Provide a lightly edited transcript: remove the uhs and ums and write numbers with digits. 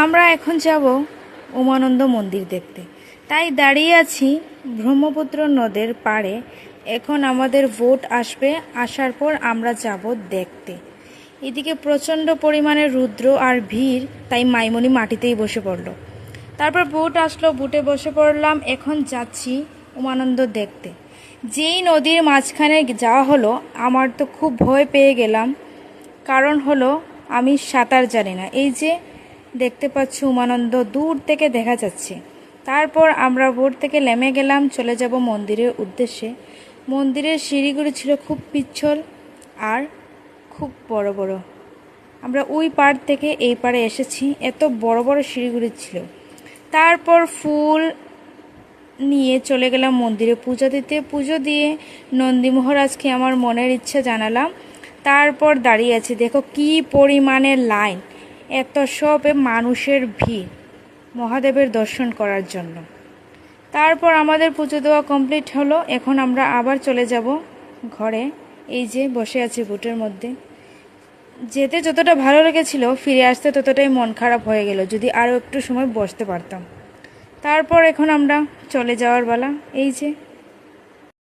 আমরা এখন যাব উমানন্দ মন্দির দেখতে। তাই দাঁড়িয়ে আছি ব্রহ্মপুত্র নদের পাড়ে। এখন আমাদের ভোট আসবে, আসার পর আমরা যাব দেখতে। এদিকে প্রচণ্ড পরিমাণে রুদ্র আর ভিড়, তাই মাইমনি মাটিতেই বসে পড়ল। তারপর বুট আসলো, বুটে বসে পড়লাম। এখন যাচ্ছি উমানন্দ দেখতে। যেই নদীর মাঝখানে যাওয়া হলো, আমার তো খুব ভয় পেয়ে গেলাম। কারণ হলো আমি সাঁতার জানি না। এই যে দেখতে পাচ্ছি উমানন্দ দূর থেকে দেখা যাচ্ছে। তারপর আমরা বোট থেকে নেমে গেলাম, চলে যাব মন্দিরের উদ্দেশ্যে। মন্দিরের সিঁড়িগুলি ছিল খুব পিচ্ছল আর খুব বড় বড়। আমরা ওই পাড় থেকে এই পাড়ে এসেছি, এত বড় বড় সিঁড়িগুলি ছিল। তারপর ফুল নিয়ে চলে গেলাম মন্দিরে পূজা দিতে। পুজো দিয়ে নন্দী মহারাজকে আমার মনের ইচ্ছা জানালাম। তারপর দাঁড়িয়ে আছি, দেখো কি পরিমাণে লাইন, এত সবে মানুষের ভিড় মহাদেবের দর্শন করার জন্য। তারপর আমাদের পুজো দেওয়া কমপ্লিট হলো। এখন আমরা আবার চলে যাব ঘরে। এই যে বসে আছি বুটের মধ্যে। যেতে যতটা ভালো লেগেছিল, ফিরে আসতে ততটাই মন খারাপ হয়ে গেল। যদি আরও একটু সময় বসতে পারতাম। তারপর এখন আমরা চলে যাওয়ার বেলা। এই যে